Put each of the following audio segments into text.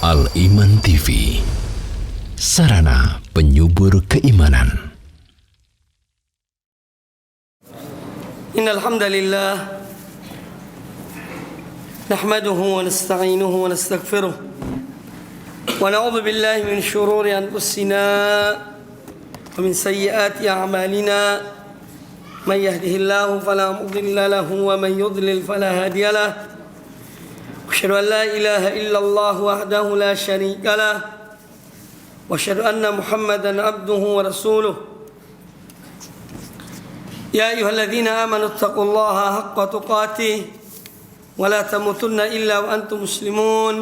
Al-Iman TV, sarana penyubur keimanan. Innal hamdalillah nahmaduhu wa nasta'inuhu wa nastaghfiruh wa na'udzu billahi min shururi anfusina wa min sayyiati a'malina may yahdihillahu fala mudilla lahu wa man yudlil fala hadiya lahu. أشهد أن لا إله إلا الله وحده لا شريك له وأشهد أن محمدا عبده ورسوله يا أيها الذين آمنوا اتقوا الله حق تقاته ولا تموتن إلا وأنتم مسلمون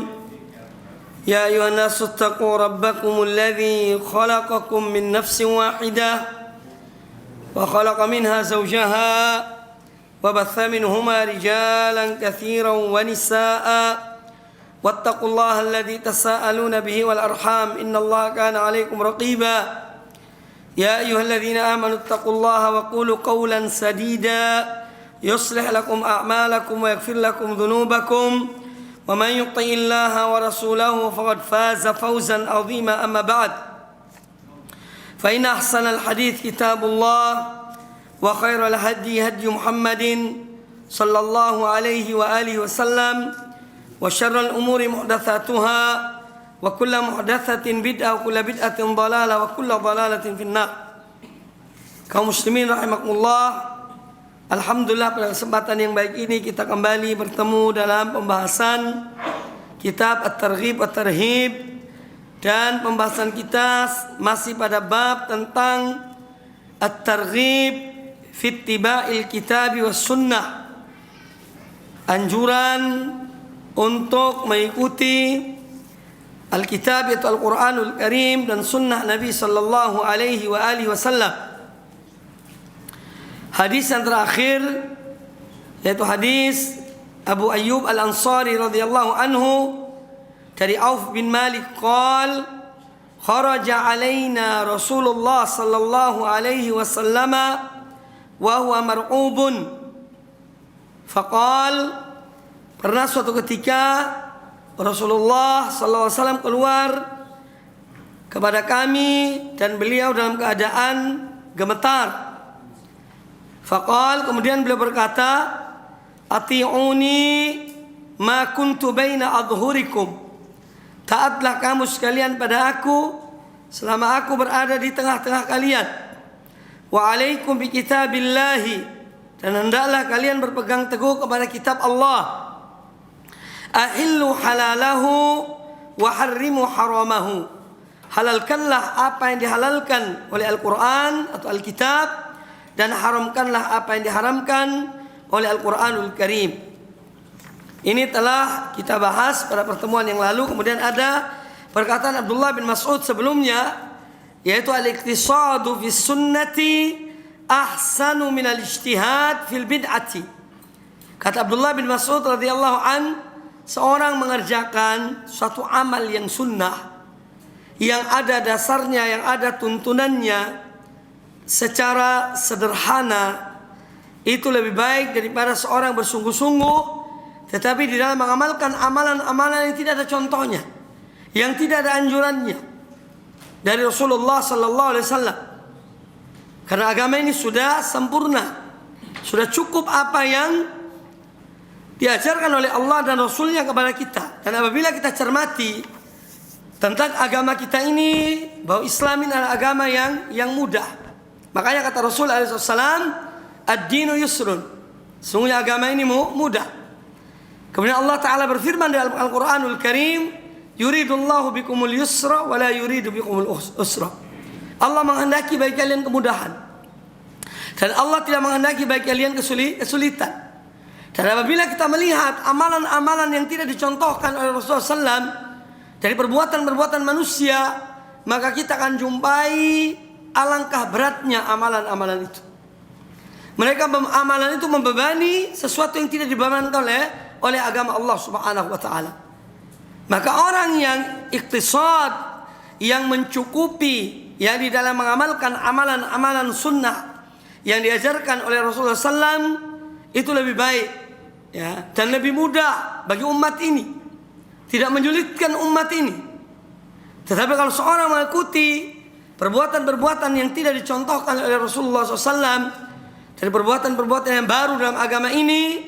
يا أيها الناس اتقوا ربكم الذي خلقكم من نفس واحدة وخلق منها زوجها وبث منهما رجالا كثيرا ونساء واتقوا الله الذي تساءلون به والأرحام إن الله كان عليكم رقيبا يا أيها الذين آمنوا اتقوا الله وقولوا قولا سديدا يصلح لكم أعمالكم ويغفر لكم ذنوبكم ومن يطع الله ورسوله فقد فاز فوزا عظيما. أما بعد فإن أحسن الحديث كتاب الله وخير الهدي هدي محمد صلى الله عليه وآله وسلم وشر الأمور محدثاتها وكل محدثة بدعة وكل بدعة ضلالة وكل ضلالة في النار. Kaum muslimin rahimakumullah, alhamdulillah pada kesempatan yang baik ini kita kembali bertemu dalam pembahasan kitab At-Targhib At-Tarhib, dan pembahasan kita masih pada bab tentang At-Targhib fi ittiba'il kitabi was sunnah, anjuran untuk mengikuti Alkitab yaitu Al-Quranul Karim dan sunnah Nabi sallallahu alaihi wa alihi wasallam. Hadis yang terakhir yaitu hadis Abu Ayyub Al-Ansari radhiyallahu anhu dari Auf bin Malik qala kharaja alaina Rasulullah sallallahu alaihi wasallam wa huwa mar'ubun faqal, pernah suatu ketika Rasulullah sallallahu alaihi wasallam keluar kepada kami dan beliau dalam keadaan gemetar. Faqal, kemudian beliau berkata, ati'uni ma kuntu baina adhurikum, taatlah kamu sekalian pada aku selama aku berada di tengah-tengah kalian. Wa alaikum bi kitabillahi, dan hendaklah kalian berpegang teguh kepada kitab Allah. Ahillu halalahu wa harrimu haramahu, halalkanlah apa yang dihalalkan oleh Al-Quran atau Alkitab, dan haramkanlah apa yang diharamkan oleh Al-Quranul Karim. Ini telah kita bahas pada pertemuan yang lalu. Kemudian ada perkataan Abdullah bin Mas'ud sebelumnya, yaitu al-iqtisadu fi sunnati ahsanu min al-ijtihad fil bid'ati. Kata Abdullah bin Mas'ud radhiyallahu an, seorang mengerjakan suatu amal yang sunnah, yang ada dasarnya, yang ada tuntunannya secara sederhana, itu lebih baik daripada seorang bersungguh-sungguh tetapi di dalam mengamalkan amalan-amalan yang tidak ada contohnya, yang tidak ada anjurannya dari Rasulullah sallallahu alaihi wasallam. Karena agama ini sudah sempurna, sudah cukup apa yang diajarkan oleh Allah dan Rasulnya kepada kita. Dan apabila kita cermati tentang agama kita ini, bahwa Islam ini adalah agama yang mudah. Makanya kata Rasul alaihi wasallam, ad-dinu yusrun, sungguhnya agama ini mudah. Kemudian Allah Ta'ala berfirman dalam Al-Quranul Karim, yuridullahu bikumul yusra wa la yuridu bikumul usra. Allah menghendaki bagi kalian kemudahan, dan Allah tidak menghendaki bagi kalian kesulitan. Dan apabila kita melihat amalan-amalan yang tidak dicontohkan oleh Rasulullah SAW dari perbuatan-perbuatan manusia, maka kita akan jumpai alangkah beratnya amalan-amalan itu. Mereka amalan itu membebani sesuatu yang tidak dibebankan oleh agama Allah Subhanahu wa taala. Maka orang yang iktisad, yang mencukupi, yang di dalam mengamalkan amalan-amalan sunnah yang diajarkan oleh Rasulullah SAW, itu lebih baik, ya, dan lebih mudah bagi umat ini. tidak menyulitkan umat ini. Tetapi kalau seorang mengikuti perbuatan-perbuatan yang tidak dicontohkan oleh Rasulullah SAW, dari perbuatan-perbuatan yang baru dalam agama ini,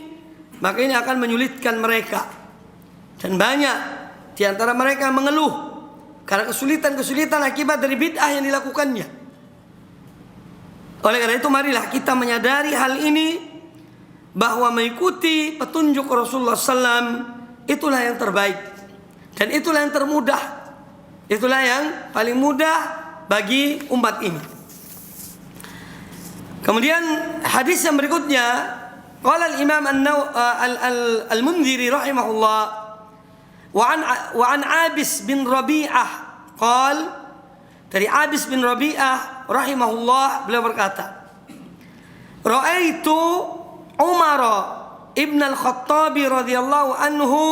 maka ini akan menyulitkan mereka. Dan banyak di antara mereka mengeluh karena kesulitan-kesulitan akibat dari bid'ah yang dilakukannya. Oleh karena itu marilah kita menyadari hal ini, bahwa mengikuti petunjuk Rasulullah SAW itulah yang terbaik dan itulah yang termudah, itulah yang paling mudah bagi umat ini. Kemudian hadis yang berikutnya, qala al-Imam al-Mundhiri rahimahullah wa an Abis bin Rabi'ah qala, dari Abis bin Rabi'ah rahimahullah, beliau berkata, ra'aitu Umar ibn al-Khattab radhiyallahu anhu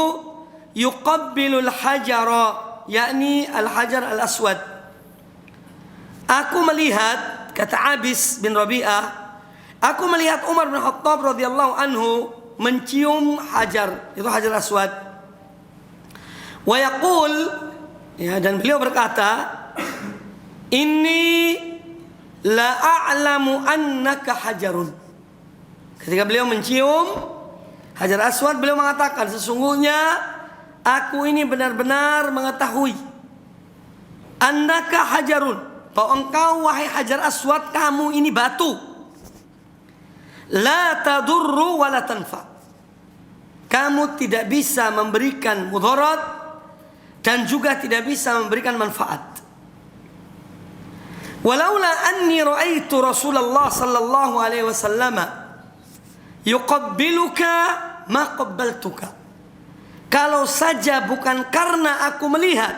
yuqabbilu al-hajara, yakni al-hajar al-aswad. Aku melihat, kata Abis bin Rabi'ah, aku melihat Umar bin Khattab radhiyallahu anhu mencium hajar, itu hajar aswad. Wa yaqul, ya, dan beliau berkata, inni la a'lamu annaka hajarun. Ketika beliau mencium hajar aswad, beliau mengatakan, sesungguhnya aku ini benar-benar mengetahui annaka hajarun, bahwa engkau wahai hajar aswad, kamu ini batu. La tadurru wa la tanfa. Kamu tidak bisa memberikan mudarat dan juga tidak bisa memberikan manfaat. Walaula anni ra'aitu Rasulullah sallallahu alaihi wasallam yuqabbiluka ma qabbaltuka. Kalau saja bukan karena aku melihat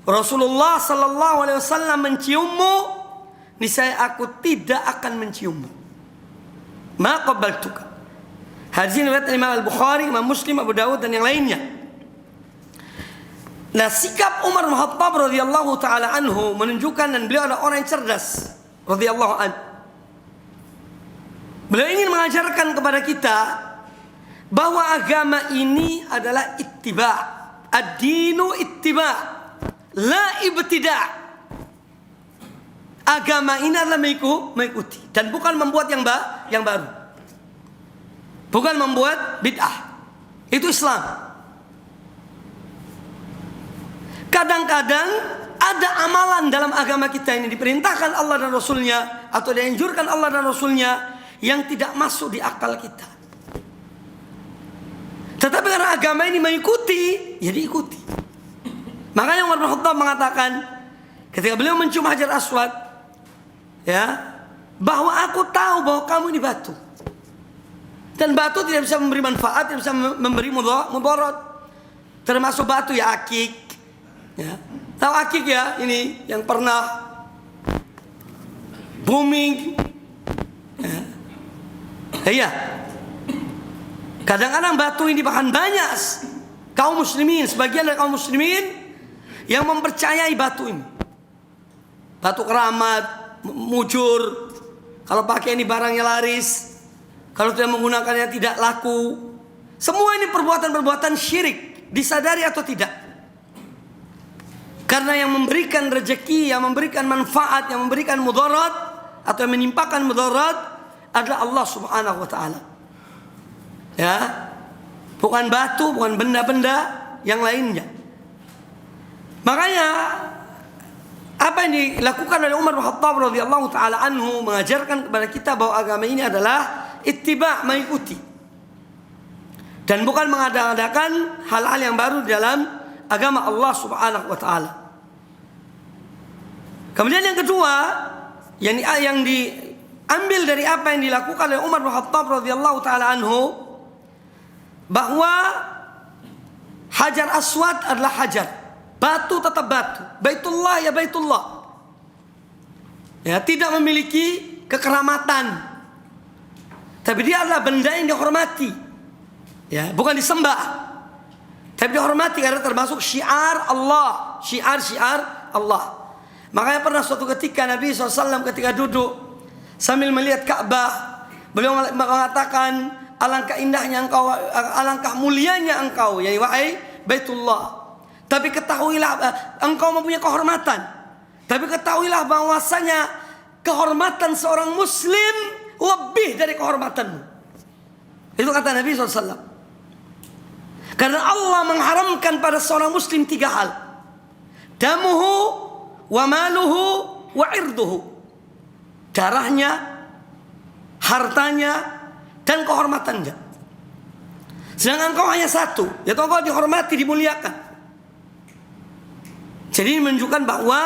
Rasulullah sallallahu alaihi wasallam menciummu, niscaya aku tidak akan menciummu. Ma qabbaltuka. Hadis ini riwayat Imam Al-Bukhari, Imam Muslim, Abu Dawud dan yang lainnya. Nah, sikap Umar bin Khattab radhiyallahu taala anhu menunjukkan, dan beliau adalah orang yang cerdas radhiyallahu anhu. Beliau ingin mengajarkan kepada kita bahwa agama ini adalah ittiba'. Ad-dinu ittiba', la ibtida'. Agama ini adalah mengikuti dan bukan membuat yang baru. Bukan membuat bid'ah. Itu Islam. Kadang-kadang ada amalan dalam agama kita ini diperintahkan Allah dan Rasulnya, atau dianjurkan Allah dan Rasulnya, yang tidak masuk di akal kita. Tetapi karena agama ini mengikuti, ya diikuti. Makanya Umar bin Khattab mengatakan ketika beliau mencium hajar aswad, ya, bahwa aku tahu bahwa kamu ini batu. Dan batu tidak bisa memberi manfaat, tidak bisa memberi mudarat. Termasuk batu ya akik. Ya. Tahu akik ya, ini yang pernah booming. Ya. Iya. Kadang-kadang batu ini bahkan banyak kaum muslimin, sebagian dari kaum muslimin yang mempercayai batu ini. Batu keramat, mujur. Kalau pakai ini barangnya laris. Kalau tidak menggunakannya tidak laku. Semua ini perbuatan-perbuatan syirik, disadari atau tidak. Karena yang memberikan rezeki, yang memberikan manfaat, yang memberikan mudarat atau yang menimpakan mudarat adalah Allah Subhanahu wa taala. Ya. Bukan batu, bukan benda-benda yang lainnya. Makanya apa yang dilakukan oleh Umar bin Khattab radhiyallahu taala anhu mengajarkan kepada kita bahwa agama ini adalah ittiba', mengikuti. Dan bukan mengada-adakan hal-hal yang baru dalam agama Allah Subhanahu wa taala. Kemudian yang kedua, yang diambil dari apa yang dilakukan oleh Umar bin Khattab radhiyallahu taala anhu, bahwa hajar aswad adalah hajar, batu tetap batu, baitullah ya baitullah. Ya, tidak memiliki kekeramatan. Tapi dia adalah benda yang dihormati. Ya, bukan disembah. Tapi dihormati karena termasuk syiar Allah, syiar Allah. Makanya pernah suatu ketika Nabi SAW ketika duduk sambil melihat Ka'bah, beliau mengatakan, alangkah indahnya engkau, alangkah mulianya engkau, ya wahai Baitullah. Tapi ketahuilah engkau mempunyai kehormatan. Tapi ketahuilah bahwasanya kehormatan seorang muslim lebih dari kehormatanmu. Itu kata Nabi SAW. Karena Allah mengharamkan pada seorang muslim 3 hal. Damuhu wa maluhu wa irduhu. Darahnya, hartanya, dan kehormatannya. Sedangkan engkau hanya 1, yaitu engkau dihormati, dimuliakan. Jadi ini menunjukkan bahwa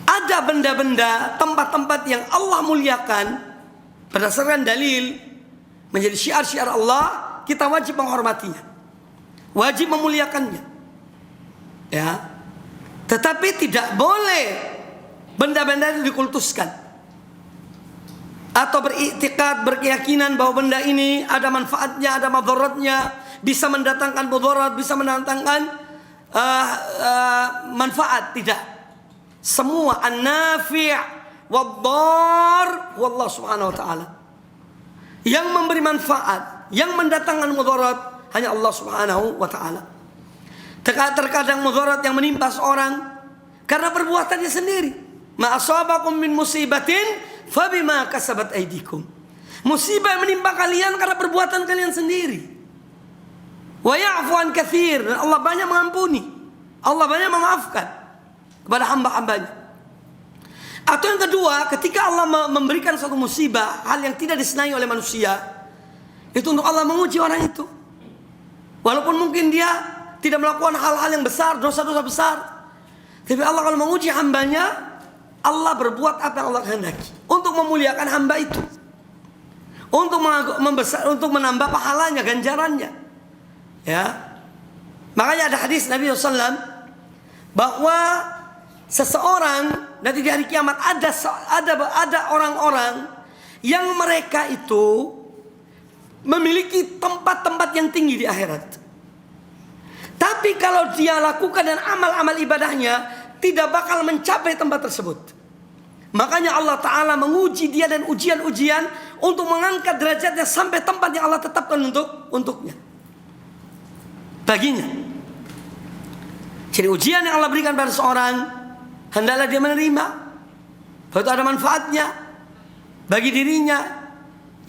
ada benda-benda, tempat-tempat yang Allah muliakan berdasarkan dalil, menjadi syiar-syiar Allah. Kita wajib menghormatinya, wajib memuliakannya, ya. Tetapi tidak boleh benda-benda itu dikultuskan atau beriktikad, berkeyakinan bahwa benda ini ada manfaatnya, ada madaratnya, bisa mendatangkan mudarat, bisa mendatangkan manfaat. Tidak. Semua an-nafi' wad-dar wallah subhanahu wa ta'ala. Yang memberi manfaat, yang mendatangkan mudarat hanya Allah Subhanahu wa ta'ala. Terkadang mudarat yang menimpa seorang karena perbuatannya sendiri. Ma asabakum min musibatin fabima kasabat aydikum. Musibah yang menimpa kalian karena perbuatan kalian sendiri. Wa ya'fu an katsir. Dan Allah banyak mengampuni, Allah banyak memaafkan kepada hamba-hambanya. Atau yang kedua, ketika Allah memberikan suatu musibah, hal yang tidak disenangi oleh manusia, itu untuk Allah menguji orang itu. Walaupun mungkin dia tidak melakukan hal-hal yang besar, dosa-dosa besar, tapi Allah kalau menguji hambanya, Allah berbuat apa yang Allah kehendaki untuk memuliakan hamba itu, untuk menambah pahalanya, ganjarannya. Ya, makanya ada hadis Nabi SAW bahwa seseorang nanti di hari kiamat ada orang-orang yang mereka itu memiliki tempat-tempat yang tinggi di akhirat. Tapi kalau dia lakukan dan amal-amal ibadahnya tidak bakal mencapai tempat tersebut. Makanya Allah Ta'ala menguji dia dan ujian-ujian untuk mengangkat derajatnya sampai tempat yang Allah tetapkan untuknya, baginya. Jadi ujian yang Allah berikan pada seorang, hendaklah dia menerima, bahwa itu ada manfaatnya bagi dirinya.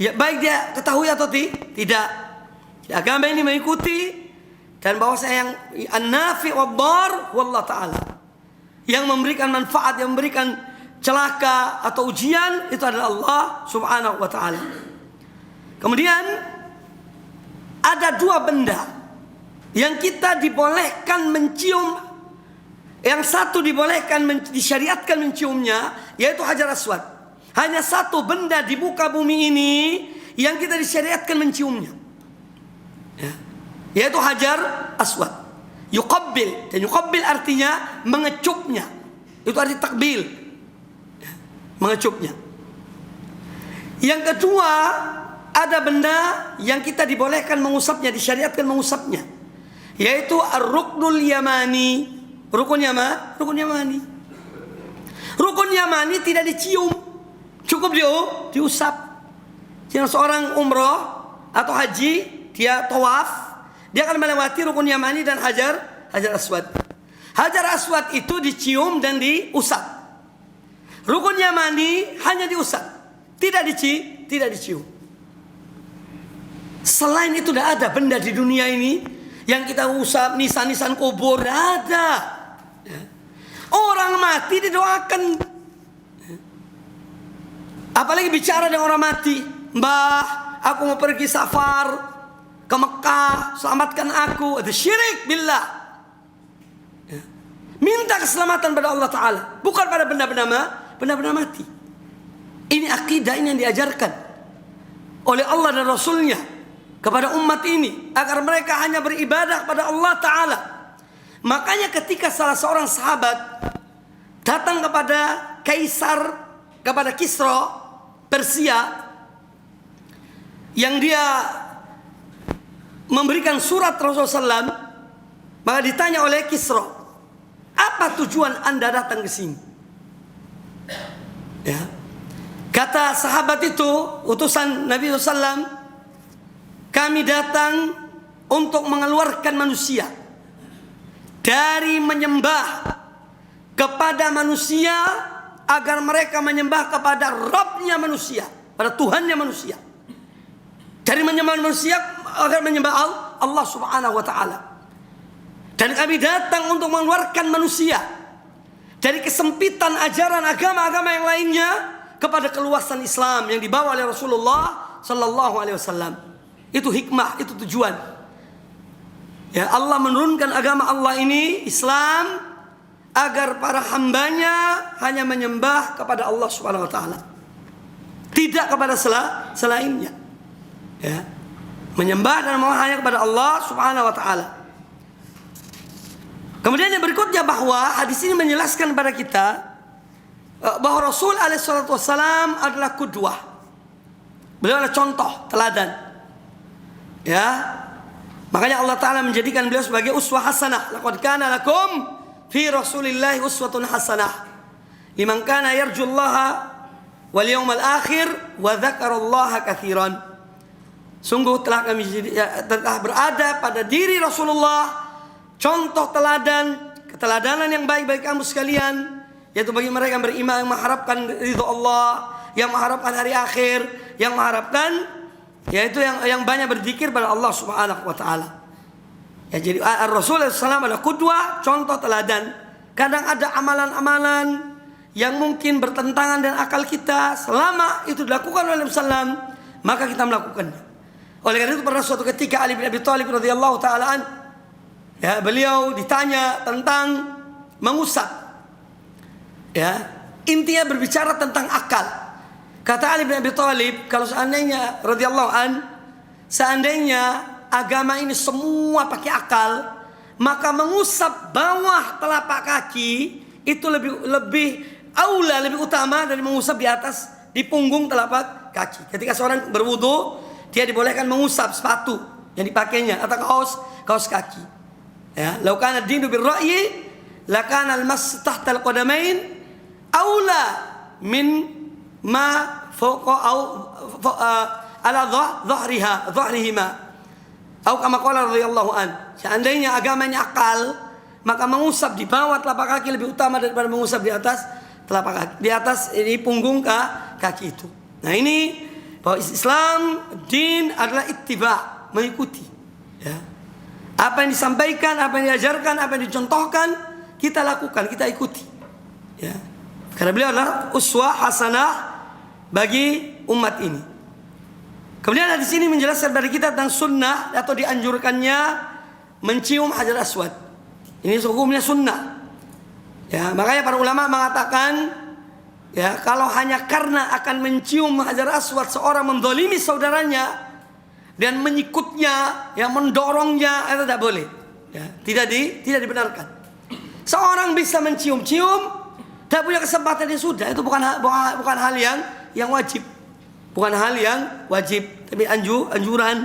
Ya, baik dia ketahui atau tidak. Agama ini mengikuti dan bahwa saya yang an-nafi' wad-dar wallah ta'ala. Yang memberikan manfaat, yang memberikan celaka atau ujian itu adalah Allah Subhanahu wa ta'ala. Kemudian ada 2 benda yang kita dibolehkan mencium. Yang satu disyariatkan menciumnya, yaitu Hajar Aswad. Hanya 1 benda di muka bumi ini yang kita disyariatkan menciumnya, ya, yaitu Hajar Aswad. Yuqabbil, dan yuqabbil artinya mengecupnya. Itu arti takbil, ya, mengecupnya. Yang kedua, ada benda yang kita dibolehkan mengusapnya, disyariatkan mengusapnya, yaitu ar-ruknul yamani. Rukun Yamani. Rukun Yamani tidak dicium, cukup diusap. Jika seorang umroh atau haji, dia tawaf, dia akan melewati rukun Yamani dan Hajar Aswad. Hajar Aswad itu dicium dan diusap. Rukun Yamani hanya diusap, tidak dicium. Selain itu tidak ada benda di dunia ini yang kita usap, nisan-nisan kubur, tidak ada. Orang mati didoakan. Apalagi bicara dengan orang mati. Mbah, aku mau pergi safar ke Mekah, selamatkan aku. Itu syirik billah. Minta keselamatan pada Allah Ta'ala, bukan pada benda-benda mati. Ini akidah ini yang diajarkan oleh Allah dan Rasulnya kepada umat ini, agar mereka hanya beribadah kepada Allah Ta'ala. Makanya ketika salah seorang sahabat datang kepada Kaisar, kepada Kisra Persia, yang dia memberikan surat Rasulullah SAW, maka ditanya oleh Kisra, apa tujuan Anda datang ke sini? Ya. Kata sahabat itu, utusan Nabi SAW, kami datang untuk mengeluarkan manusia dari menyembah kepada manusia agar mereka menyembah kepada Rabbnya manusia, pada Tuhannya manusia. Dari menyembah manusia agar menyembah Allah Subhanahu wa taala. Dan kami datang untuk mengeluarkan manusia dari kesempitan ajaran agama-agama yang lainnya kepada keluasan Islam yang dibawa oleh Rasulullah sallallahu alaihi wasallam. Itu hikmah, itu tujuan. Ya, Allah menurunkan agama Allah ini, Islam, agar para hambanya hanya menyembah kepada Allah Subhanahu wa taala, tidak kepada selainnya. Ya. Menyembah dan memohon hanya kepada Allah Subhanahu wa taala. Kemudian yang berikutnya bahwa hadis ini menjelaskan kepada kita bahwa Rasul alaihi salatu wasallam adalah qudwah. Beliau adalah contoh, teladan. Ya. Makanya Allah taala menjadikan beliau sebagai uswah hasanah. Laqad kana lakum fi Rasulillahi uswatun hasanah liman kana yarjullaha wal yawmal akhir wa dzakarallaha katsiran. Sungguh telah berada pada diri Rasulullah contoh teladan, keteladanan yang baik bagi kamu sekalian, yaitu bagi mereka yang beriman, yang mengharapkan ridho Allah, yang mengharapkan hari akhir, yang mengharapkan yaitu yang banyak berzikir pada Allah Subhanahu wa taala. Ya, jadi Rasulullah SAW adalah qudwah, contoh teladan. Kadang ada amalan-amalan yang mungkin bertentangan dengan akal kita, selama itu dilakukan oleh Rasulullah SAW, maka kita melakukannya. Oleh karena itu pada suatu ketika Ali bin Abi Thalib radhiyallahu taala an, ya, beliau ditanya tentang mengusap. Ya, intinya berbicara tentang akal. Kata Ali bin Abi Thalib, kalau seandainya radhiyallahu an, seandainya agama ini semua pakai akal, maka mengusap bawah telapak kaki itu lebih aula, lebih utama dari mengusap di punggung telapak kaki. Ketika seorang berwudu, dia dibolehkan mengusap sepatu yang dipakainya atau kaos kaki. Ya, law kana ad-dinu bir-ra'yi lakana al-mas tahta al-qadamain aula min ma fawqa ala dhahrihima. Atau kama qala radhiyallahu an. Seandainya agamanya akal, maka mengusap di bawah telapak kaki lebih utama daripada mengusap di atas telapak kaki, di atas ini punggung kaki itu. Nah, ini bahwa Islam din adalah ittiba, mengikuti. Ya. Apa yang disampaikan, apa yang diajarkan, apa yang dicontohkan, kita lakukan, kita ikuti. Ya. Karena beliau adalah uswah hasanah bagi umat ini. Kemudian di sini menjelaskan dari kita tentang sunnah atau dianjurkannya mencium hajar aswad. Ini hukumnya sunnah. Ya, makanya para ulama mengatakan, ya, kalau hanya karena akan mencium hajar aswad seorang mendolimi saudaranya dan menyikutnya, yang mendorongnya, itu tidak boleh. Ya, tidak dibenarkan. Seorang bisa mencium-cium, tidak punya kesempatan, ya sudah, itu bukan hal yang wajib. Bukan hal yang wajib, tapi anjuran.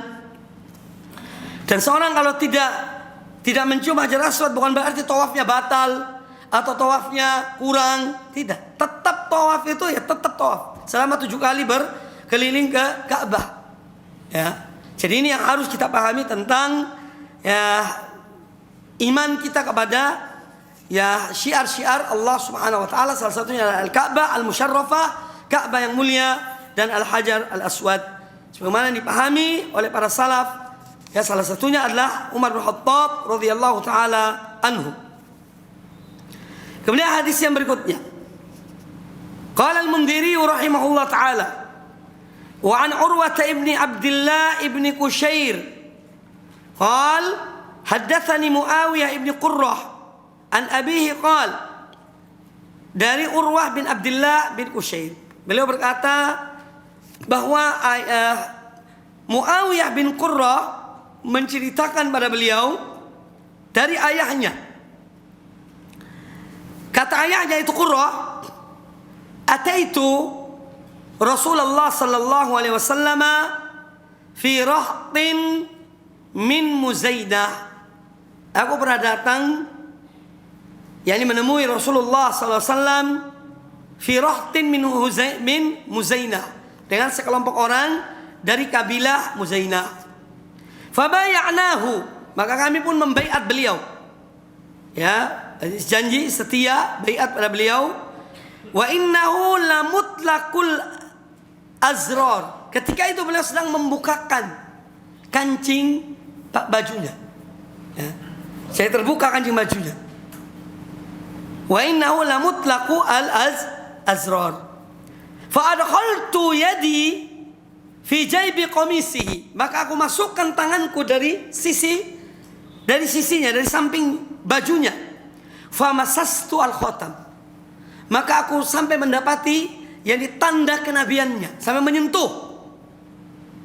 Dan seorang kalau tidak mencium hajar aswad bukan berarti tawafnya batal atau tawafnya kurang. Tidak, tetap tawaf itu ya tetap tawaf selama 7 kali berkeliling ke Ka'bah. Ya, jadi ini yang harus kita pahami tentang ya iman kita kepada ya syiar-syiar Allah Subhanahu wa taala. Salah satunya adalah Al-Ka'bah Al-Musyarrafah, Ka'bah yang mulia, dan Al-Hajar Al-Aswad. Sebagaimana dipahami oleh para salaf, ya, salah satunya adalah Umar bin Khattab radhiyallahu taala anhu. Kemudian hadis yang berikutnya. Qala Al-Mundhiri rahimahullah taala, wa an Urwah ibn Abdullah ibn Qushair qala haddatsani Muawiyah ibn Qurrah an abihi qala, dari Urwah bin Abdullah bin Qushair, beliau berkata bahwa Muawiyah bin Qurrah menceritakan pada beliau dari ayahnya. Kata ayahnya itu Qurrah, ataitu Rasulullah sallallahu alaihi wasallam fi rahtin min Muzainah. Aku pernah datang, yakni menemui Rasulullah sallallahu alaihi wasallam fi rahtin min Muzainah, dengan sekelompok orang dari kabilah Muzainah. Fabaya'nahu, maka kami pun membaiat beliau. Ya, janji setia baiat pada beliau. Wa innahu lamutlaqul azrar. Ketika itu beliau sedang membukakan kancing bajunya. Ya. Saya terbuka kancing bajunya. Wa innahu lamutlaqu al-azrar. Fa adkhaltu yadi fi jaybi qamisihi. Maka aku masukkan tanganku dari sisinya, dari samping bajunya. Fa masastu al-khatam. Maka aku sampai mendapati yang ditanda kenabiannya, sampai menyentuh.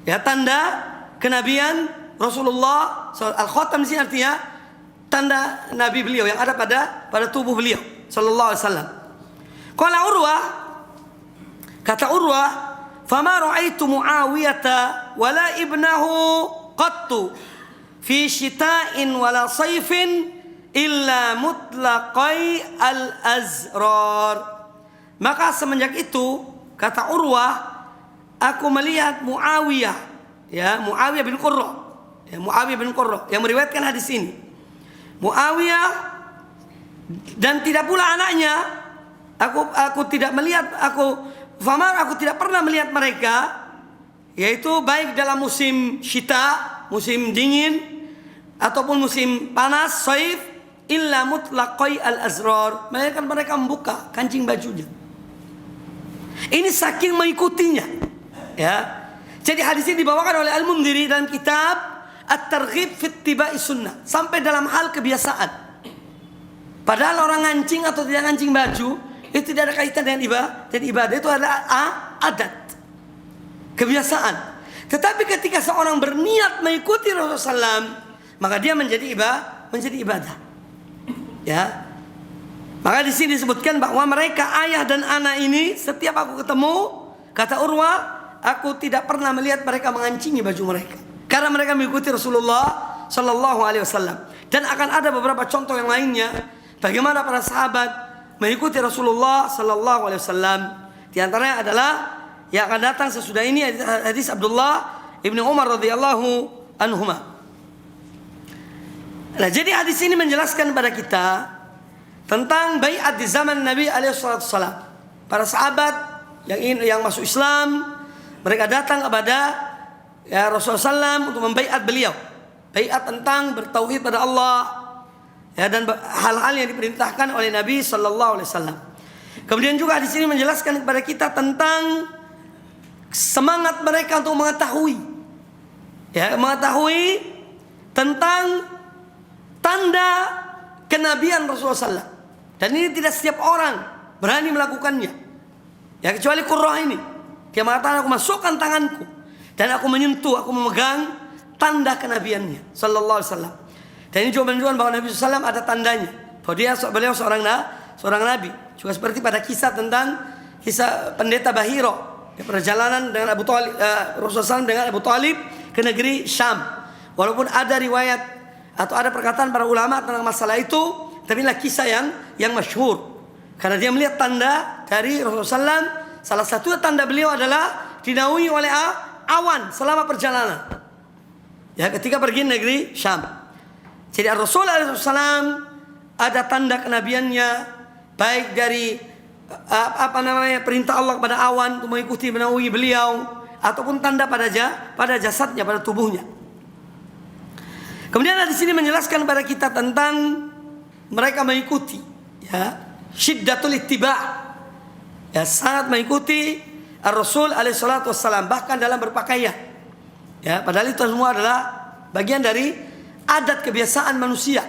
Ya, tanda kenabian Rasulullah. Al-khatam di sini artinya tanda nabi beliau yang ada pada tubuh beliau sallallahu alaihi wasallam. Qala Urwah, kata Urwah, fama ra'aitu Muawiyata wala ibnahu qattu fi syita'in wala sayfin illa mutlaqai al-azrar. Maka semenjak itu, kata Urwah, aku melihat Muawiyah, ya, Muawiyah bin Qurra, ya, Muawiyah bin Qurra yang meriwayatkan hadis ini. Muawiyah dan tidak pula anaknya, aku tidak melihat, aku tidak pernah melihat mereka, yaitu baik dalam musim syita, musim dingin, ataupun musim panas, saif, illa mutlaqai al-azrar. Mereka membuka kancing bajunya. Ini saking mengikutinya, ya. Jadi hadis ini dibawakan oleh Al-Mundhiri dalam kitab At-Targhib fi Ittiba'i Sunnah, sampai dalam hal kebiasaan. Padahal orang ngancing atau tidak ngancing baju itu tidak ada kaitan dengan ibadah, itu adalah adat, kebiasaan. Tetapi ketika seorang berniat mengikuti Rasulullah SAW, maka dia menjadi ibadah. Ya. Maka di sini disebutkan bahwa mereka ayah dan anak ini, setiap aku ketemu, kata Urwah, aku tidak pernah melihat mereka mengancingi baju mereka, karena mereka mengikuti Rasulullah sallallahu alaihi wasallam. Dan akan ada beberapa contoh yang lainnya bagaimana para sahabat mengikuti Rasulullah sallallahu alaihi wasallam. Di antaranya adalah yang akan datang sesudah ini, hadis Abdullah ibnu Umar radhiyallahu anhuma. Nah, jadi hadis ini menjelaskan kepada kita tentang baiat di zaman Nabi alaihissalam. Para sahabat yang masuk Islam, mereka datang kepada Rasulullah SAW untuk membaiat beliau. Baiat tentang bertauhid pada Allah, ya, dan hal-hal yang diperintahkan oleh Nabi sallallahu alaihi wasallam. Kemudian juga di sini menjelaskan kepada kita tentang semangat mereka untuk mengetahui tentang tanda kenabian Rasulullah SAW. Dan ini tidak setiap orang berani melakukannya, ya, kecuali Qurrah ini. Dia mengatakan, aku masukkan tanganku dan aku menyentuh, aku memegang tanda kenabiannya sallallahu alaihi wasallam. Dan ini juga menunjukkan bahwa Nabi SAW ada tandanya, bahwa beliau seorang nabi. Juga seperti pada kisah pendeta Bahiro, ya, perjalanan dengan Rasulullah SAW dengan Abu Talib ke negeri Syam. Walaupun ada riwayat atau ada perkataan para ulama tentang masalah itu, tapi inilah kisah yang masyhur, karena dia melihat tanda dari Rasulullah SAW. Salah satu tanda beliau adalah dinaungi oleh awan selama perjalanan, ya, ketika pergi negeri Syam. Jadi Rasulullah SAW ada tanda kenabiannya, baik dari perintah Allah kepada awan untuk mengikuti menaungi beliau, ataupun tanda pada jasadnya, pada tubuhnya. Kemudian di sini menjelaskan kepada kita tentang mereka mengikuti, ya, syiddatul ittiba', ya, sangat mengikuti Rasul alaihi salatu wassalam, bahkan dalam berpakaian, ya, padahal itu semua adalah bagian dari adat kebiasaan manusia.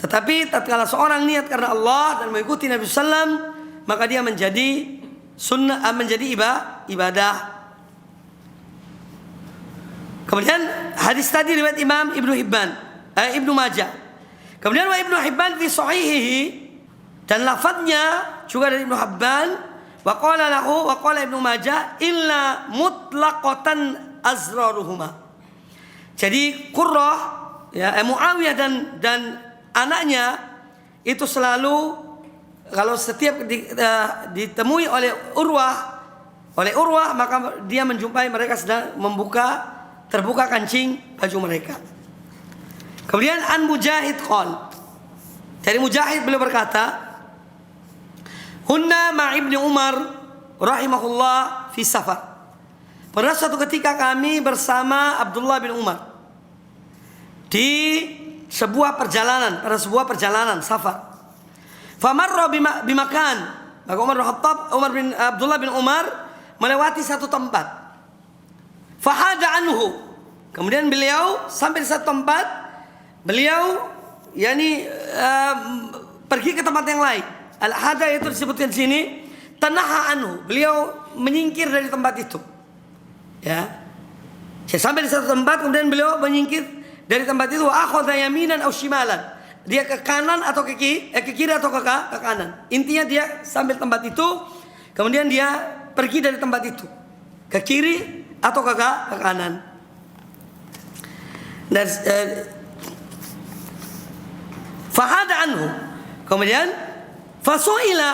Tetapi tatkala seorang niat karena Allah dan mengikuti Nabi sallam, maka dia menjadi sunnah, menjadi ibadah. Kemudian hadis tadi riwayat Imam Ibnu Majah. Kemudian wa Ibnu Hibban fi sahihihi, dan lafadznya juga dari Ibnu Hibban, wa qala Ibnu Majah illa mutlaqatan azraruhuma. Jadi Qurrah, ya, Muawiyah dan anaknya itu selalu, kalau setiap ditemui oleh Urwah, maka dia menjumpai mereka sedang membuka terbuka kancing baju mereka. Kemudian an Mujahid qol, dari Mujahid beliau berkata, hunna ma ibni Umar rahimahullah fi safar. Pada suatu ketika kami bersama Abdullah bin Umar di sebuah perjalanan, pada sebuah perjalanan safar. Famarra bimakan, maka Abdullah bin Umar melewati satu tempat. Fahada anhu, kemudian beliau sampai di satu tempat, beliau pergi ke tempat yang lain. Al-hada itu disebutkan di sini, tanaha anhu, beliau menyingkir dari tempat itu. Ya. Saya sampai di satu tempat, kemudian beliau menyingkir dari tempat itu. Akhadha yaminan aw shimalan, dia ke kanan atau ke kiri atau ke kanan. Intinya dia sambil tempat itu, kemudian dia pergi dari tempat itu ke kiri atau ke kanan. Dan fahada anhu, kemudian fasuila,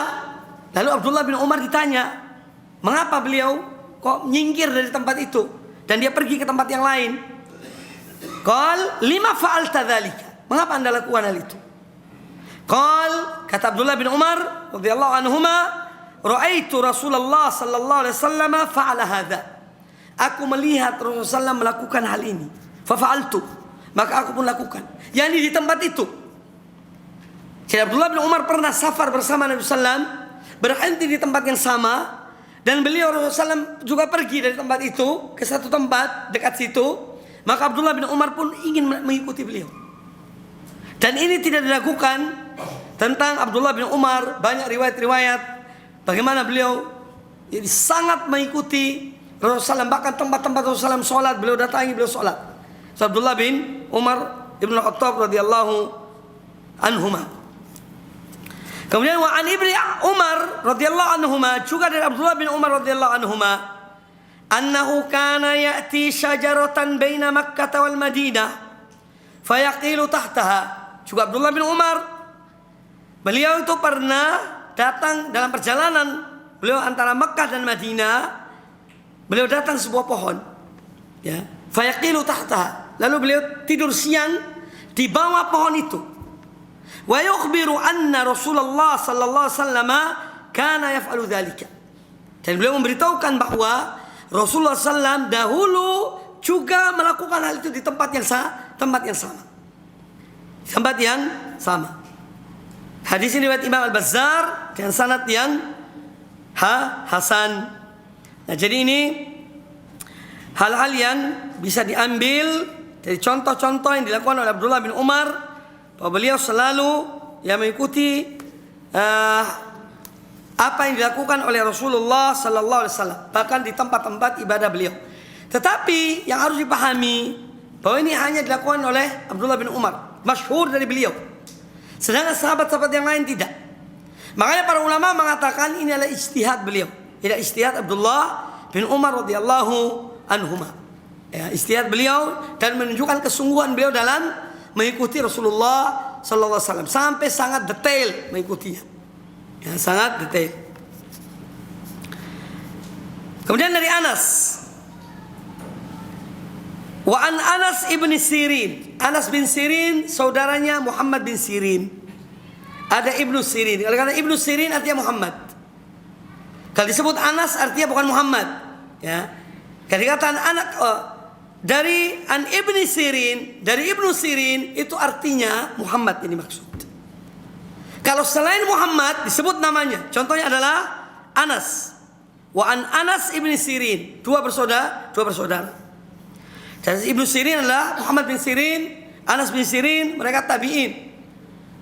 lalu Abdullah bin Umar ditanya, mengapa beliau kok nyingkir dari tempat itu dan dia pergi ke tempat yang lain? Qal lima fa'alta dzalika, mengapa Anda lakukan hal itu? Qal, kata Abdullah bin Umar radhiyallahu anhuma, ra'aitu Rasulullah sallallahu alaihi wasallam fa'ala hadza. Aku melihat Rasulullah melakukan hal ini. Fa fa'altu, maka aku pun lakukan. Yani di tempat itu. Jadi Abdullah bin Umar pernah safar bersama Nabi sallallahu, berhenti di tempat yang sama, dan beliau Rasulullah juga pergi dari tempat itu ke satu tempat dekat situ. Maka Abdullah bin Umar pun ingin mengikuti beliau. Dan ini tidak dilakukan. Tentang Abdullah bin Umar banyak riwayat-riwayat bagaimana beliau jadi sangat mengikuti Rasulullah, bahkan tempat-tempat Rasulullah sholat beliau datangi, beliau sholat. So, Abdullah bin Umar ibn Khattab radhiyallahu anhuma. Kemudian wa an ibni Umar radhiyallahu anhuma, juga dari Abdullah bin Umar radhiyallahu anhuma, annahu kana ya'ti syajaratan baina Makkah wal Madinah fayaqilu tahtaha. Juga Abdullah bin Umar, beliau itu pernah datang dalam perjalanan beliau antara Makkah dan Madinah. Beliau datang sebuah pohon, ya, fayaqilu tahtaha, lalu beliau tidur siang di bawah pohon itu. Wa yukhbiru anna Rasulullah sallallahu alaihi wasallam kana yaf'alu dzalika. Dan beliau memberitahukan bahwa Rasulullah sallallahu dahulu juga melakukan hal itu di tempat yang sama. Tempat yang sama. Hadis ini riwayat Imam Al-Bazzar dengan sanad yang hasan. Nah, jadi ini hal-hal yang bisa diambil dari contoh-contoh yang dilakukan oleh Abdullah bin Umar, bahwa beliau selalu mengikuti apa yang dilakukan oleh Rasulullah sallallahu alaihi wasallam, bahkan di tempat-tempat ibadah beliau. Tetapi yang harus dipahami bahwa ini hanya dilakukan oleh Abdullah bin Umar, masyhur dari beliau. Sedangkan sahabat-sahabat yang lain tidak. Makanya para ulama mengatakan ini adalah ijtihad beliau. Tidak ijtihad Abdullah bin Umar radhiyallahu anhuma. Ya, ijtihad beliau dan menunjukkan kesungguhan beliau dalam mengikuti Rasulullah sallallahu alaihi wasallam, sampai sangat detail mengikutinya. Ya, sangat detail. Kemudian dari Anas, wa an Anas ibn Sirin, Anas bin Sirin saudaranya Muhammad bin Sirin. Ada Ibnu Sirin. Kalau kata Ibnu Sirin artinya Muhammad. Kalau disebut Anas artinya bukan Muhammad. Ya. Kalau dikatakan anak dari an Ibni Sirin, dari Ibnu Sirin, itu artinya Muhammad ini maksud. Kalau selain Muhammad disebut namanya, contohnya adalah Anas. Wa an Anas ibni Sirin, dua bersaudara. Dan Ibnu Sirin adalah Muhammad bin Sirin, Anas bin Sirin, mereka tabi'in.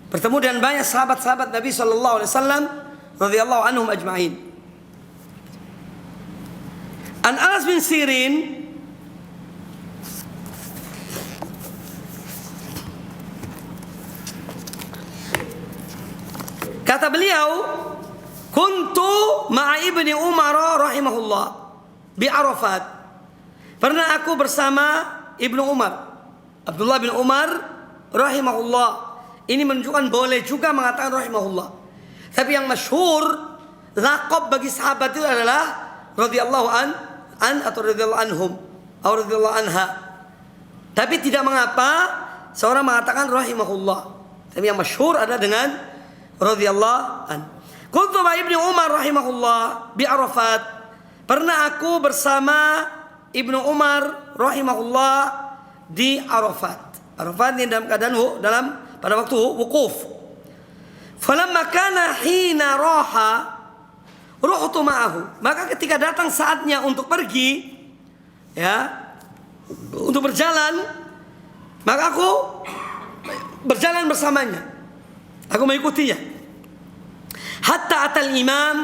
Bertemu dengan banyak sahabat-sahabat Nabi sallallahu alaihi wasallam radhiyallahu anhum ajma'in. An Anas bin Sirin, kata beliau, kuntu ma'a ibni Umar rahimahullah bi Arafat. Pernah aku bersama Ibnu Umar, Abdullah bin Umar rahimahullah. Ini menunjukkan boleh juga mengatakan rahimahullah. Tapi yang masyhur laqab bagi sahabat itu adalah radhiyallahu an atau radhiyallahu anhum atau radhiyallahu anha. Tapi tidak mengapa seorang mengatakan rahimahullah. Tapi yang masyhur ada dengan radhiyallahu an. Qultu ma Ibnu Umar rahimahullah bi Arafat. Pernah aku bersama Ibnu Umar rahimahullah di Arafat. Arafat ini dalam keadaan pada waktu wukuf. Falamma kana hina raha ruhtu ma'ahu. Maka ketika datang saatnya untuk pergi, ya, untuk berjalan, maka aku berjalan bersamanya. Aku mengikutinya. Hatta atal imam,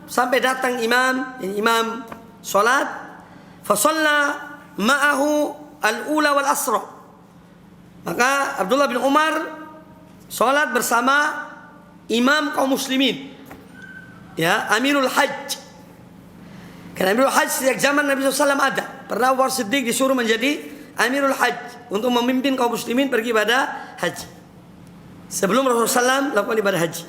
sampai datang imam salat. Fa shalla ma'ahu al-ula wal asra. Maka Abdullah bin Umar salat bersama imam kaum muslimin. Ya, Amirul Hajj. Karena Amirul Hajj sejak zaman Nabi SAW ada. Pernah Abu Bakar Siddiq disuruh menjadi Amirul Hajj untuk memimpin kaum muslimin pergi ibadah haji. Sebelum Rasulullah SAW lakukan ibadah haji.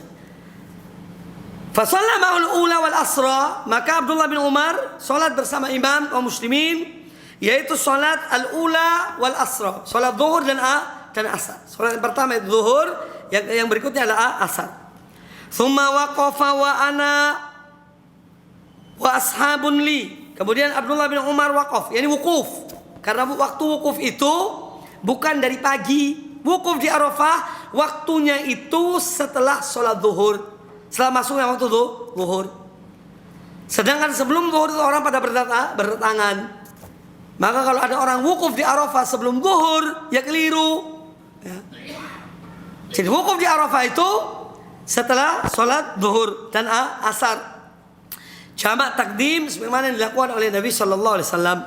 Fasalla ma'ul ula wal asra. Maka Abdullah bin Umar salat bersama imam kaum muslimin, yaitu salat al-ula wal asra. Salat zuhur dan asar. Salat yang pertama itu zuhur, yang berikutnya adalah asar. Thumma waqafa wa ana wa ashabun li. Kemudian Abdullah bin Umar waqaf, yakni wukuf. Karena waktu wukuf itu bukan dari pagi. Wukuf di Arafah waktunya itu setelah sholat zuhur, setelah masuknya waktu zuhur. Sedangkan sebelum zuhur itu orang pada berdatangan. Maka kalau ada orang wukuf di Arafah sebelum zuhur, ya keliru. Ya. Jadi wukuf di Arafah itu setelah sholat zuhur dan asar. Jamak takdim sebagaimana yang dilakukan oleh Nabi sallallahu alaihi wasallam.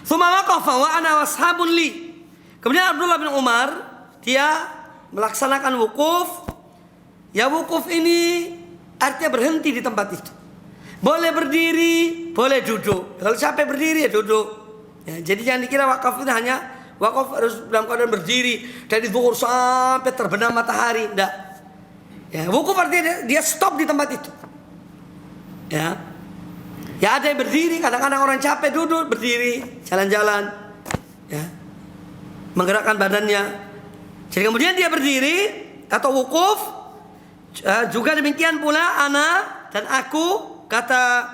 Tsumma waqafa wa ana washabun li. Kemudian Abdullah bin Umar dia melaksanakan wukuf. Ya, wukuf ini artinya berhenti di tempat itu. Boleh berdiri, boleh duduk. Kalau capek berdiri ya duduk. Ya, jadi jangan dikira wakaf itu hanya wakaf harus dalam keadaan berdiri dari zuhur sampai terbenam matahari. Tidak. Ya, wukuf artinya dia stop di tempat itu. Ya. Ya, ada yang berdiri, kadang-kadang orang capek duduk, berdiri, jalan-jalan. Ya. Menggerakkan badannya. Jadi kemudian dia berdiri atau wukuf. Juga demikian pula ana dan aku, kata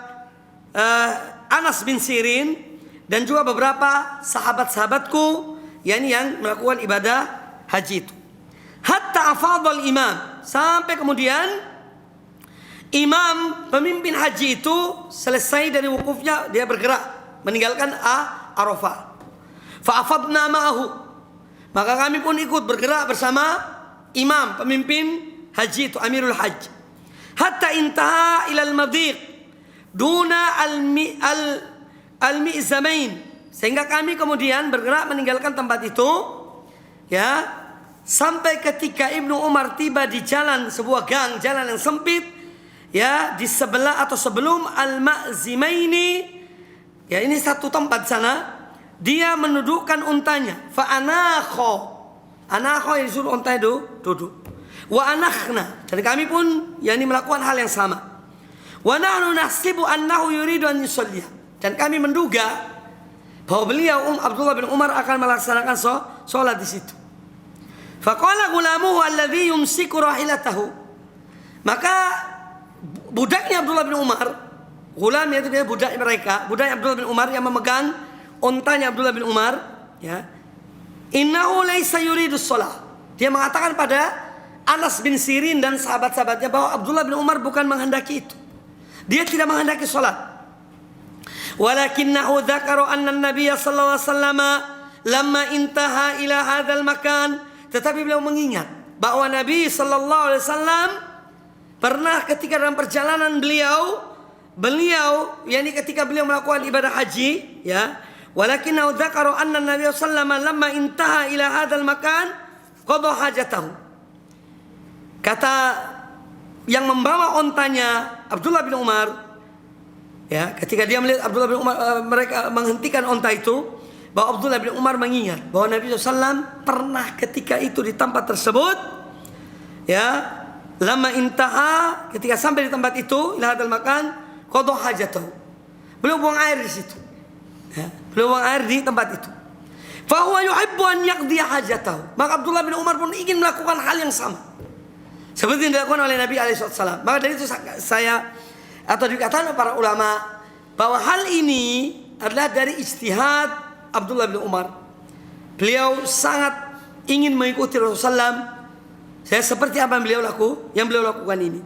Anas bin Sirin, dan juga beberapa sahabat-sahabatku yang melakukan ibadah haji itu. Hatta afadhal imam, sampai kemudian imam pemimpin haji itu selesai dari wukufnya, dia bergerak meninggalkan Arafah. Fa afadna ma'ahu, maka kami pun ikut bergerak bersama imam pemimpin haji itu, Amirul Hajj. Hatta intaha ilal madiq duna al-mi'zamain, sehingga kami kemudian bergerak meninggalkan tempat itu, ya, sampai ketika Ibnu Umar tiba di jalan, sebuah gang, jalan yang sempit, ya, di sebelah atau sebelum al-ma'zimaini, ya, ini satu tempat sana. Dia menundukkan untanya. Fa anakho yang disuruh untanya duduk. Wa anakhna, dan kami pun yakni melakukan hal yang sama. Wa nahnu nahsibu annahu yuridu an yusalli, dan kami menduga bahwa beliau Abdullah bin Umar akan melaksanakan salat di situ. Faqala gulamuhu alladhi yumsiku rahilatahu, maka budaknya Abdullah bin Umar, gulam itu dia budak mereka, budak Abdullah bin Umar yang memegang untanya Abdullah bin Umar, ya, innahu laisa yuridus shalah, dia mengatakan pada Anas bin Sirin dan sahabat-sahabatnya bahwa Abdullah bin Umar bukan menghendaki itu. Dia tidak menghendaki salat. Walakinnahu dzakara anna an-nabiy sallallahu alaihi wasallam lamma intaha ila hadzal makan, tetapi beliau mengingat bahwa Nabi sallallahu alaihi wasallam pernah ketika dalam perjalanan beliau yakni ketika beliau melakukan ibadah haji, ya, walakinnahu dzakara anna an-nabiy sallallahu alaihi wasallam lamma intaha ila hadzal makan qada hajatahu. Kata yang membawa ontanya Abdullah bin Umar, ya, ketika dia melihat Abdullah bin Umar, mereka menghentikan onta itu, bahwa Abdullah bin Umar mengingat bahwa Nabi SAW pernah ketika itu di tempat tersebut, ya, lama intaha, ketika sampai di tempat itu, ila hadal makan, qada hajatahu, beliau buang air di situ, ya, beliau buang air di tempat itu. Fahuwa yuhibbu an yaqdiya hajatahu. Maka Abdullah bin Umar pun ingin melakukan hal yang sama seperti yang dilakukan oleh Nabi SAW. Maka dari itu saya atau dikatakan para ulama bahwa hal ini adalah dari ijtihad Abdullah bin Umar. Beliau sangat ingin mengikuti Rasulullah SAW. Saya seperti apa yang beliau lakukan ini.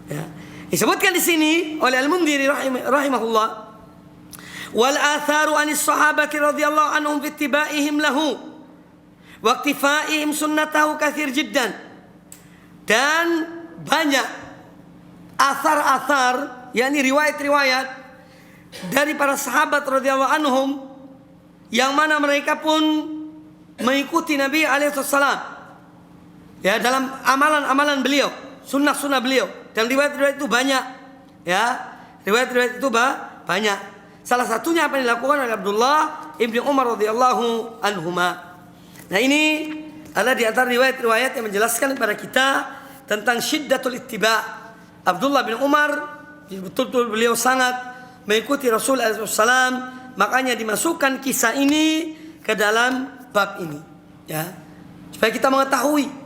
Ya. Disebutkan di sini oleh Al-Mundhiri rahimahullah. Wal atharu anis sahabati radhiyallahu anhum fi ittiba'ihim lahu wa iktifa'ihim sunnatahu katsir jiddan. Dan banyak athar-athar, yakni riwayat-riwayat dari para sahabat radhiyallahu anhum yang mana mereka pun mengikuti Nabi alaihi wasallam ya dalam amalan-amalan beliau, sunnah-sunnah beliau. Dan riwayat-riwayat itu banyak, ya. Riwayat-riwayat itu banyak. Salah satunya apa yang dilakukan oleh Abdullah ibni Umar radhiyallahu anhuma. Nah, ini adalah di antara riwayat-riwayat yang menjelaskan kepada kita tentang syiddatul ittiba. Abdullah bin Umar betul-betul beliau sangat mengikuti Rasul alaihi wasallam, makanya dimasukkan kisah ini ke dalam bab ini, ya. Supaya kita mengetahui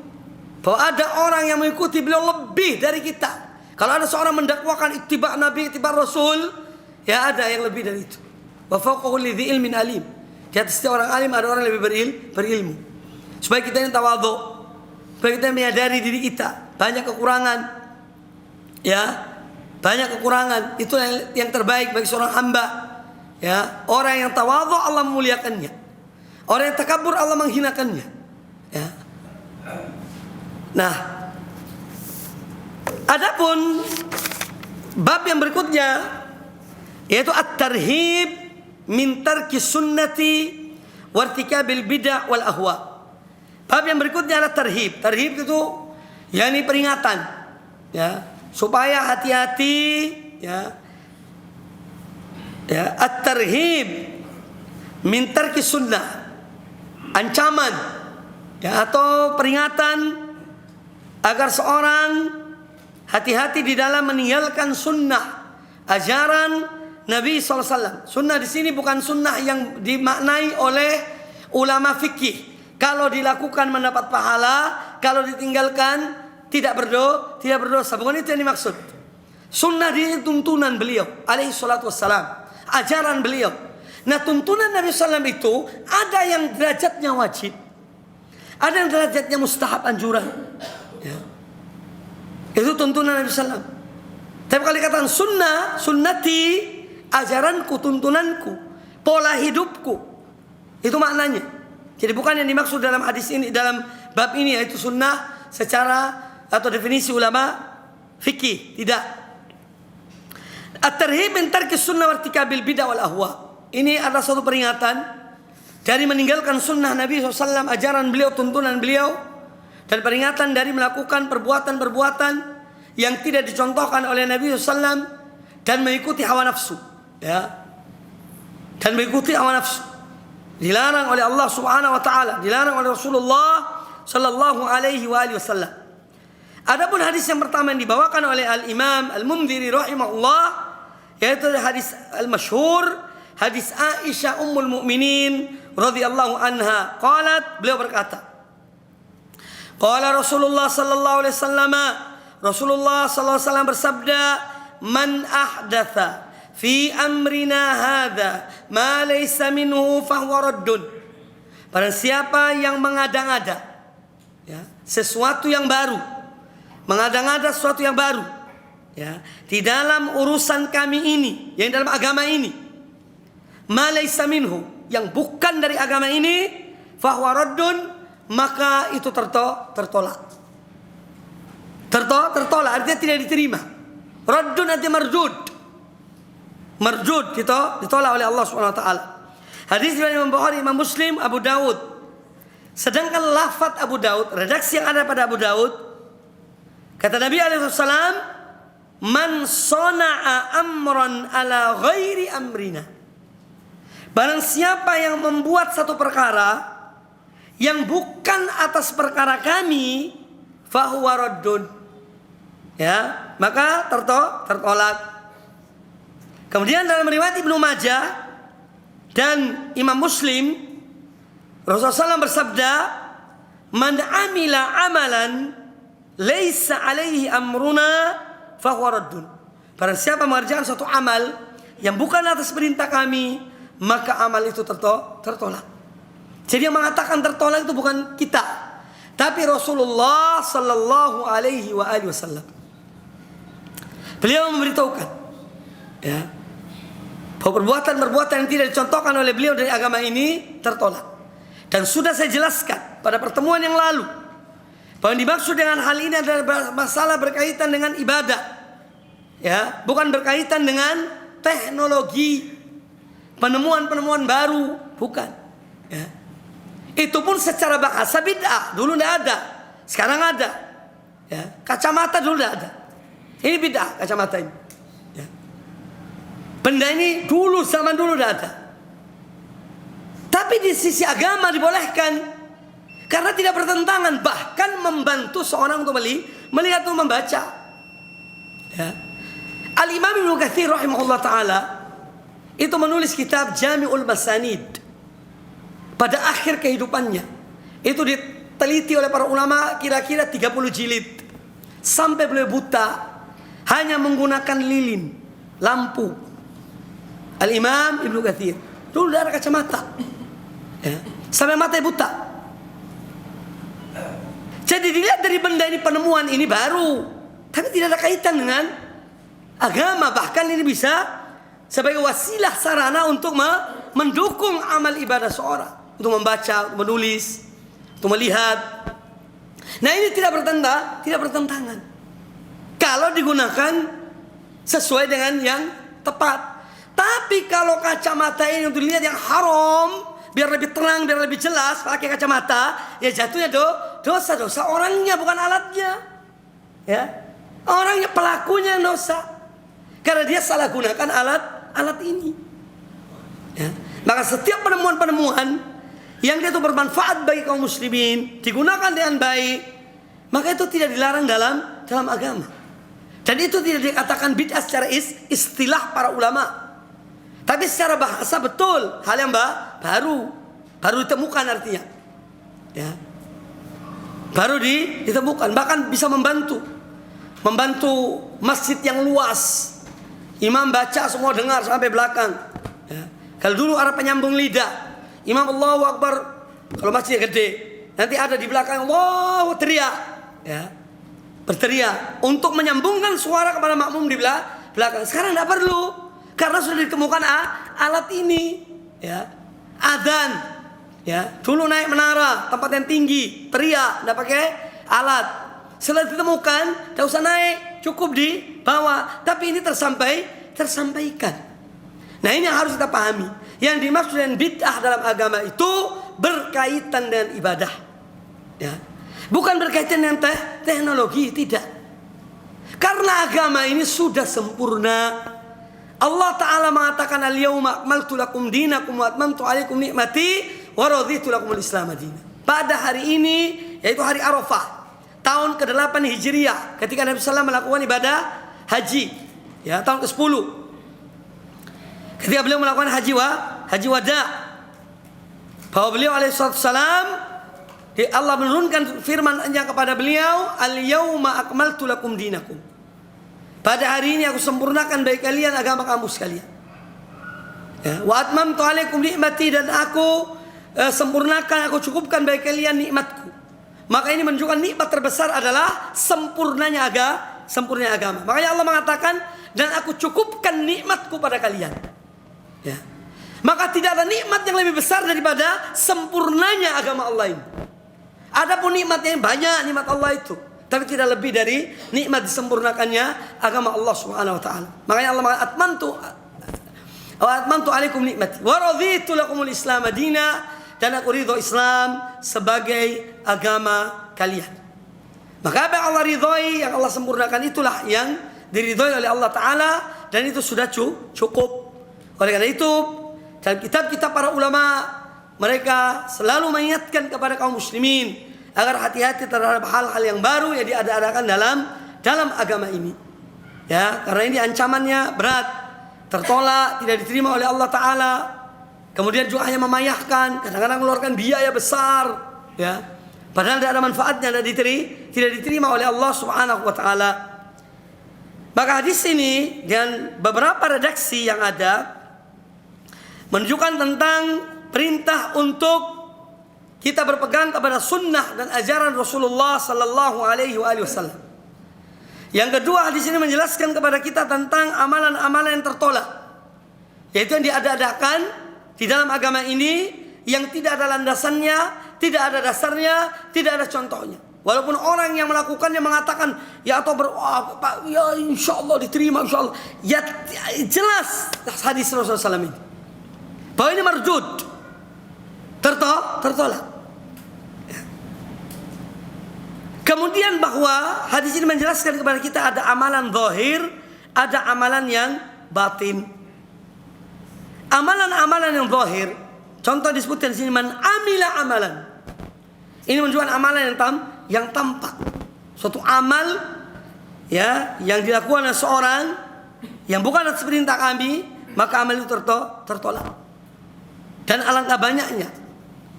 bahwa ada orang yang mengikuti beliau lebih dari kita. Kalau ada seorang mendakwakan ittiba Nabi, ittiba Rasul, ya ada yang lebih dari itu. Wa fawqa kulli dzi ilmin alim. Di atas setiap orang alim ada orang yang lebih berilmu. Supaya kita ini tawadhu, supaya kita menyadari diri kita banyak kekurangan. Ya, banyak kekurangan. Itu yang terbaik bagi seorang hamba. Ya, orang yang tawadhu Allah memuliakannya. Orang yang takabur Allah menghinakannya. Ya. Nah, adapun bab yang berikutnya yaitu at-tarhib min tarki sunnati wa irtikabil bid'ah wal ahwa. Bab yang berikutnya adalah tarhib. Tarhib itu yakni peringatan, ya, supaya hati-hati, ya. Ya, at-tarhib min tarki sunnah. Ancaman, ya, atau peringatan agar seorang hati-hati di dalam meninggalkan sunnah, ajaran Nabi SAW. Sunnah di sini bukan sunnah yang dimaknai oleh ulama fikih. Kalau dilakukan mendapat pahala, kalau ditinggalkan tidak berdosa. Bukan itu yang dimaksud. Sunnah ini tuntunan beliau, alaihi salatu wassalam, ajaran beliau. Nah, tuntunan Nabi SAW itu ada yang derajatnya wajib, ada yang derajatnya mustahab, anjuran. Ya. Itu tuntunan Nabi SAW. Tapi kalau dikatakan sunnah, sunnati, ajaranku, tuntunanku, pola hidupku, itu maknanya. Jadi bukan yang dimaksud dalam hadis ini, dalam bab ini, yaitu sunnah secara atau definisi ulama fikih, tidak. At-tarhib min tarki sunnah wa irtikabil bid'ah wal ahwa. Ini adalah suatu peringatan dari meninggalkan sunnah Nabi SAW, ajaran beliau, tuntunan beliau, dan peringatan dari melakukan perbuatan-perbuatan yang tidak dicontohkan oleh Nabi SAW dan mengikuti hawa nafsu, ya, dan mengikuti hawa nafsu. Dilarang oleh Allah Subhanahu wa taala, dilarang oleh Rasulullah sallallahu alaihi wasallam. Adapun hadis yang pertama yang dibawakan oleh Al-Imam Al-Mundhiri rahimahullah, yaitu hadis al-masyhur, hadis Aisyah ummul mukminin radhiyallahu anha, qalat, beliau berkata, qala Rasulullah sallallahu alaihi wasallam, Rasulullah sallallahu alaihi wasallam bersabda, man ahdatha fi amrina hadza ma laysa minhu fahuwa raddun. Barang siapa yang mengada-ngada, ya, sesuatu yang baru, mengada-ngada sesuatu yang baru, ya, di dalam urusan kami ini, yang dalam agama ini, ma laysa minhu, yang bukan dari agama ini, fahuwa raddun, maka itu tertolak. Tertolak artinya tidak diterima. Raddun artinya marjud, ditolak oleh Allah Subhanahu wa taala. Hadis riwayat Imam Bukhari, Imam Muslim, Abu Daud. Sedangkan lafaz Abu Daud, redaksi yang ada pada Abu Daud, kata Nabi alaihi wasallam, man sana'a amran ala ghairi amrina. Barang siapa yang membuat satu perkara yang bukan atas perkara kami, fahuwa raddun, ya, maka tertolak. Kemudian dalam riwayat Ibnu Majah dan Imam Muslim Rasulullah SAW bersabda, "Man amila amalan laisa alaihi amruna fahuwa raddun." Barang siapa mengerjakan suatu amal yang bukan atas perintah kami, maka amal itu tertolak. Jadi yang mengatakan tertolak itu bukan kita, tapi Rasulullah sallallahu alaihi wasallam. Beliau memberitahukan, ya, bahwa perbuatan yang tidak dicontohkan oleh beliau dari agama ini tertolak. Dan sudah saya jelaskan pada pertemuan yang lalu bahwa yang dimaksud dengan hal ini adalah masalah berkaitan dengan ibadah, ya, bukan berkaitan dengan teknologi, penemuan-penemuan baru, bukan. Ya. Itu pun secara bahasa bid'ah, dulu tidak ada, sekarang ada. Ya. Kacamata dulu tidak ada, ini bid'ah kacamata ini. Ya. Benda ini dulu, zaman dulu tidak ada. Tapi di sisi agama dibolehkan karena tidak bertentangan, bahkan membantu seorang untuk melihat atau membaca. Ya. Al-Imam Ibnu Katsir rahimahullah taala itu menulis kitab Jami'ul Masanid pada akhir kehidupannya. Itu diteliti oleh para ulama kira-kira 30 jilid. Sampai beliau buta hanya menggunakan lilin, lampu. Al-Imam Ibnu Katsir dulu tidak ada kacamata. Ya. Sampai mata buta. Jadi dilihat dari benda ini, penemuan ini baru, tapi tidak ada kaitan dengan agama. Bahkan ini bisa sebagai wasilah sarana untuk mendukung amal ibadah seorang, untuk membaca, untuk menulis, untuk melihat. Nah ini tidak bertentangan kalau digunakan sesuai dengan yang tepat. Tapi kalau kacamata ini untuk dilihat yang haram, biar lebih terang, biar lebih jelas, pakai kacamata, ya jatuhnya dosa orangnya, bukan alatnya. Ya, orangnya, pelakunya yang dosa, karena dia salah gunakan alat ini. Ya. Maka setiap penemuan-penemuan yang dia itu bermanfaat bagi kaum muslimin, digunakan dengan baik, maka itu tidak dilarang dalam agama. Dan itu tidak dikatakan bid'ah secara istilah para ulama. Tapi secara bahasa betul hal yang baru ditemukan artinya, ya, baru ditemukan, bahkan bisa membantu masjid yang luas, imam baca semua dengar sampai belakang. Ya. Kalau dulu ada penyambung lidah, imam Allahu Akbar, kalau masjidnya gede, nanti ada di belakang Allahu teriak, ya, berteriak untuk menyambungkan suara kepada makmum di belakang. Sekarang tidak perlu. Karena sudah ditemukan alat ini, ya, adzan, ya, dulu naik menara, tempat yang tinggi, teriak, tidak pakai alat. Setelah ditemukan, tidak usah naik, cukup di bawah. Tapi ini tersampaikan. Nah ini yang harus kita pahami. Yang dimaksud dengan bid'ah dalam agama itu berkaitan dengan ibadah, ya, bukan berkaitan dengan teknologi, tidak. Karena agama ini sudah sempurna. Allah Ta'ala mengatakan al-yawma akmaltu lakum dinakum wa atmamtu alaikum ni'mati wa raditu lakumul Islam madina. Pada hari ini, yaitu hari Arafah, tahun ke-8 Hijriah, ketika Nabi SAW melakukan ibadah haji, ya, tahun ke-10, ketika beliau melakukan haji wada, bahwa beliau alaihissalam, Allah menurunkan firman-Nya kepada beliau, al-yawma akmaltu lakum dinakum. Pada hari ini aku sempurnakan bagi kalian agama kamu sekalian. Ya, wa atmamtu alaikum nikmati, dan aku sempurnakan, aku cukupkan bagi kalian nikmatku. Maka ini menunjukkan nikmat terbesar adalah sempurnanya agama. Makanya Allah mengatakan, dan aku cukupkan nikmatku pada kalian. Ya. Maka tidak ada nikmat yang lebih besar daripada sempurnanya agama Allah ini. Adapun nikmatnya yang banyak, nikmat Allah itu, tapi tidak lebih dari nikmat disempurnakannya agama Allah Subhanahu wa taala. Makanya Allah mengatakan atmantu alaikum nikmati wa raditu lakumul Islam madina, dan aku ridho Islam sebagai agama kalian. Maka apa yang Allah ridhoi, yang Allah sempurnakan, itulah yang diridhoi oleh Allah taala, dan itu sudah cukup. Oleh karena itu, dalam kitab-kitab para ulama, mereka selalu mengingatkan kepada kaum muslimin agar hati-hati terhadap hal-hal yang baru yang diada-adakan dalam agama ini. Ya, karena ini ancamannya berat, tertolak, tidak diterima oleh Allah Ta'ala. Kemudian juga hanya memayahkan, kadang-kadang mengeluarkan biaya besar, ya. Padahal tidak ada manfaatnya, tidak diterima oleh Allah Subhanahu wa taala. Maka hadis ini dan beberapa redaksi yang ada menunjukkan tentang perintah untuk kita berpegang kepada sunnah dan ajaran Rasulullah sallallahu alaihi wasallam. Yang kedua, hadis ini menjelaskan kepada kita tentang amalan-amalan yang tertolak, yaitu yang diada-adakan di dalam agama ini yang tidak ada landasannya, tidak ada dasarnya, tidak ada contohnya. Walaupun orang yang melakukannya mengatakan ya atau ya insya Allah diterima, insya Allah. Ya jelas hadis Rasulullah SAW ini bahwa ini mardud, tertolak. Kemudian bahwa hadis ini menjelaskan kepada kita ada amalan zahir, ada amalan yang batin. Amalan-amalan yang zahir, contoh disebutkan di sini man amila amalan. Ini menunjukkan amalan yang tampak. Suatu amal ya yang dilakukan oleh seorang yang bukan atas perintah kami, maka amal itu tertolak. Dan alangkah banyaknya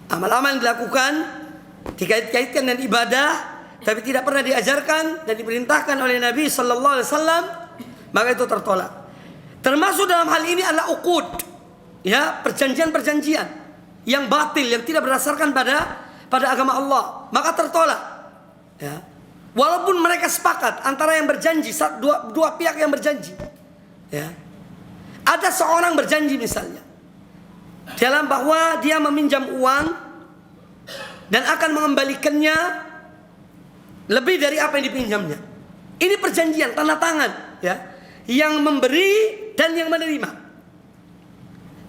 amal-amal yang dilakukan dikait-kaitkan dengan ibadah tapi tidak pernah diajarkan dan diperintahkan oleh Nabi sallallahu alaihi wasallam, maka itu tertolak. Termasuk dalam hal ini adalah uqud, ya, perjanjian-perjanjian yang batil, yang tidak berdasarkan pada agama Allah, maka tertolak. Ya. Walaupun mereka sepakat antara yang berjanji, dua pihak yang berjanji. Ya. Ada seorang berjanji misalnya dalam bahwa dia meminjam uang dan akan mengembalikannya lebih dari apa yang dipinjamnya. Ini perjanjian tanda tangan, ya, yang memberi dan yang menerima.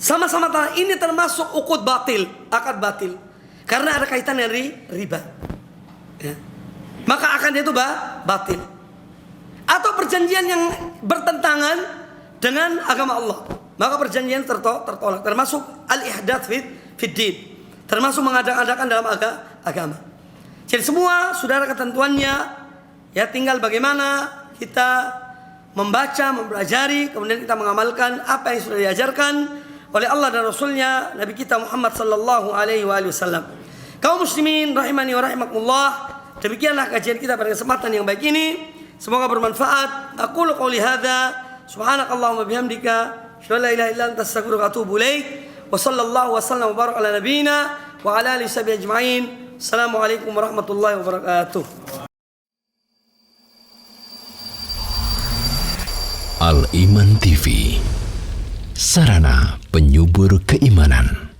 Sama-sama tangan. Ini termasuk uqud batil, akad batil, karena ada kaitan dengan riba. Ya. Maka akan itu batil. Atau perjanjian yang bertentangan dengan agama Allah, maka perjanjian tertolak. Termasuk al-ihdats fid din, termasuk mengadakan dalam agama. Jadi semua sudah ada ketentuannya, ya, tinggal bagaimana kita membaca, mempelajari, kemudian kita mengamalkan apa yang sudah diajarkan oleh Allah dan Rasulnya, Nabi kita Muhammad sallallahu alaihi wasallam. Kaum muslimin rahimani wa rahimakumullah, demikianlah kajian kita pada kesempatan yang baik ini. Semoga bermanfaat. Aqulu qouli hadza, subhanakallahumma bihamdika, asyhadu an la ilaha illa anta, astaghfiruka wa atubu ilaik. Wa sallallahu wa sallam wa baraka ala nabiyyina wa ala alihi washabihi ajma'in. Assalamualaikum warahmatullahi wabarakatuh. Al Iman TV, sarana penyubur keimanan.